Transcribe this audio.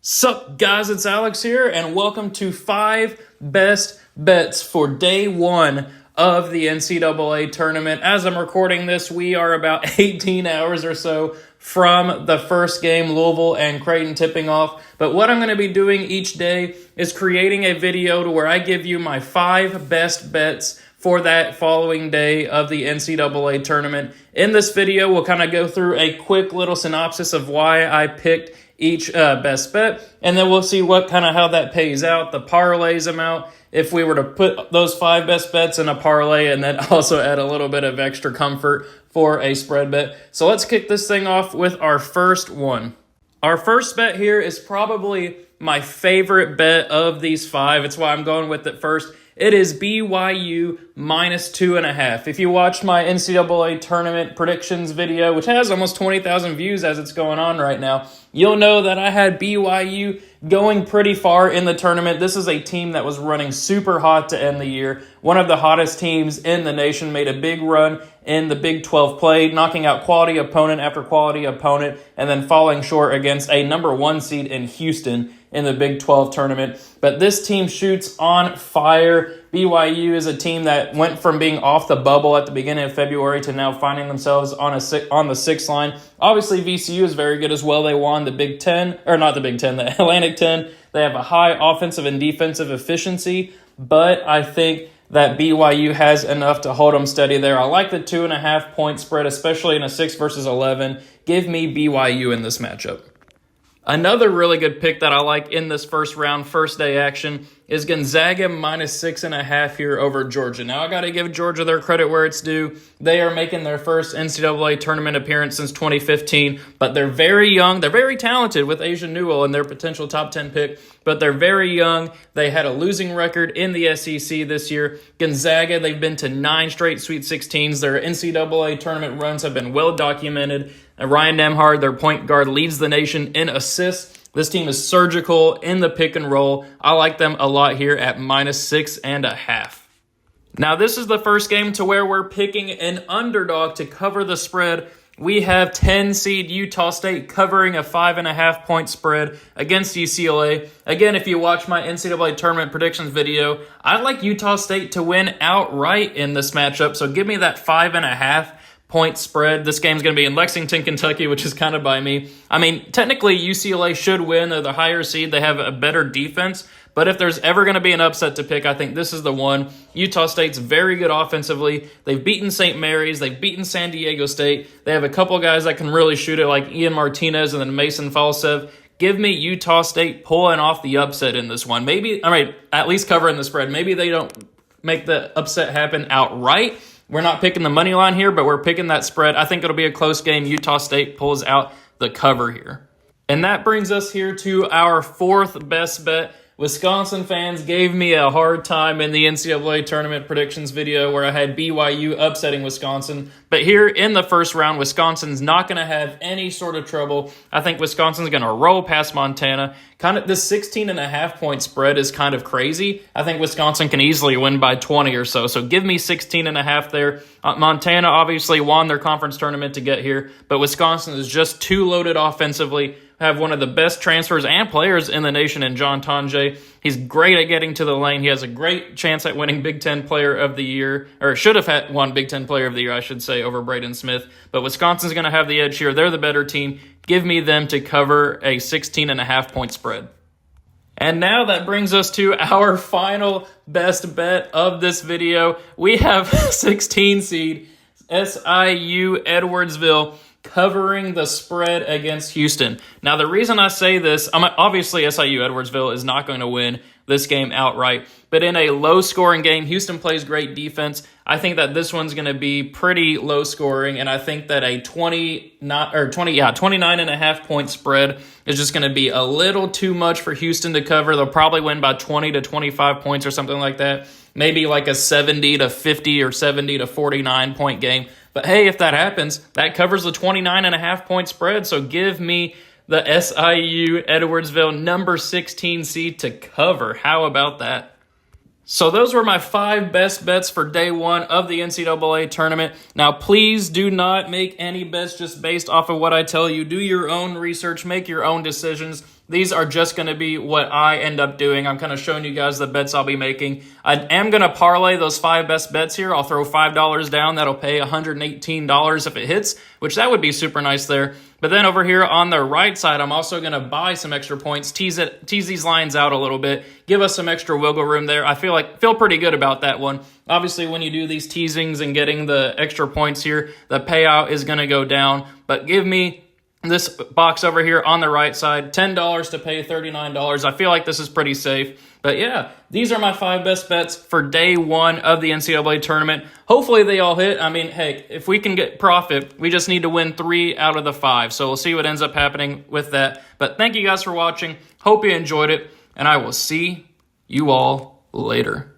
Sup guys, it's Alex here, and welcome to 5 best bets for day 1 of the NCAA tournament. As I'm recording this, we are about 18 hours or so from the first game, Louisville and Creighton tipping off. But what I'm going to be doing each day is creating a video to where I give you my 5 best bets for that following day of the NCAA tournament. In this video, we'll kind of go through a quick little synopsis of why I picked each best bet, and then we'll see how that pays out, the parlays amount, if we were to put those 5 best bets in a parlay, and then also add a little bit of extra comfort for a spread bet. So let's kick this thing off with our first one. Our first bet here is probably my favorite bet of these 5. It's why I'm going with it first. It is BYU minus 2.5. If you watched my NCAA tournament predictions video, which has almost 20,000 views as it's going on right now, you'll know that I had BYU going pretty far in the tournament. This is a team that was running super hot to end the year. One of the hottest teams in the nation, made a big run in the Big 12 play, knocking out quality opponent after quality opponent, and then falling short against a number 1 seed in Houston in the Big 12 tournament. But this team shoots on fire. BYU is a team that went from being off the bubble at the beginning of February to now finding themselves on the 6th line. Obviously, VCU is very good as well. They won the Big 10, or not the Big 10, the Atlantic 10. They have a high offensive and defensive efficiency, but I think that BYU has enough to hold them steady there. I like the 2.5 point spread, especially in a 6 versus 11. Give me BYU in this matchup. Another really good pick that I like in this first round, first day action, is Gonzaga minus 6.5 here over Georgia. Now, I got to give Georgia their credit where it's due. They are making their first NCAA tournament appearance since 2015, but they're very young. They're very talented with Asia Newell and their potential top 10 pick, but they're very young. They had a losing record in the SEC this year. Gonzaga, they've been to 9 straight Sweet 16s. Their NCAA tournament runs have been well documented. Ryan Nembhard, their point guard, leads the nation in assists. This team is surgical in the pick and roll. I like them a lot here at minus 6.5. Now, this is the first game to where we're picking an underdog to cover the spread. We have 10 seed Utah State covering a 5.5 point spread against UCLA. Again, if you watch my NCAA tournament predictions video, I like Utah State to win outright in this matchup. So give me that 5.5 point spread. This game's going to be in Lexington, Kentucky, which is kind of by me. I mean, technically UCLA should win. They're the higher seed. They have a better defense. But if there's ever going to be an upset to pick, I think this is the one. Utah State's very good offensively. They've beaten St. Mary's. They've beaten San Diego State. They have a couple guys that can really shoot it, like Ian Martinez and then Mason Falsev. Give me Utah State pulling off the upset in this one. Maybe, at least covering the spread. Maybe they don't make the upset happen outright. We're not picking the money line here, but we're picking that spread. I think it'll be a close game. Utah State pulls out the cover here. And that brings us here to our 4th best bet. Wisconsin fans gave me a hard time in the NCAA tournament predictions video where I had BYU upsetting Wisconsin. But here in the first round, Wisconsin's not going to have any sort of trouble. I think Wisconsin's going to roll past Montana. This 16.5 point spread is kind of crazy. I think Wisconsin can easily win by 20 or so. So give me 16.5 there. Montana obviously won their conference tournament to get here, but Wisconsin is just too loaded offensively. Have one of the best transfers and players in the nation in John Tonje. He's great at getting to the lane. He has a great chance at winning Big Ten Player of the Year, or should have won Big Ten Player of the Year, I should say, over Braden Smith. But Wisconsin's going to have the edge here. They're the better team. Give me them to cover a 16.5 point spread. And now that brings us to our final best bet of this video. We have 16 seed SIU Edwardsville covering the spread against Houston. Now, the reason I say this, obviously SIU Edwardsville is not going to win this game outright, but in a low-scoring game, Houston plays great defense. I think that this one's going to be pretty low-scoring, and I think that a 29.5 point spread is just going to be a little too much for Houston to cover. They'll probably win by 20 to 25 points or something like that. Maybe like a 70 to 50 or 70 to 49 point game. But hey, if that happens, that covers the 29.5 point spread. So give me the SIU Edwardsville number 16 seed to cover. How about that? So those were my 5 best bets for day 1 of the NCAA tournament. Now, please do not make any bets just based off of what I tell you. Do your own research, make your own decisions. These are just going to be what I end up doing. I'm kind of showing you guys the bets I'll be making. I am going to parlay those 5 best bets here. I'll throw $5 down. That'll pay $118 if it hits, which that would be super nice there. But then over here on the right side, I'm also going to buy some extra points, tease these lines out a little bit, give us some extra wiggle room there. I feel pretty good about that one. Obviously, when you do these teasings and getting the extra points here, the payout is going to go down. But give me this box over here on the right side, $10 to pay $39. I feel like this is pretty safe. But yeah, these are my 5 best bets for day 1 of the NCAA tournament. Hopefully they all hit. I mean, hey, if we can get profit, we just need to win 3 out of the 5. So we'll see what ends up happening with that. But thank you guys for watching. Hope you enjoyed it, and I will see you all later.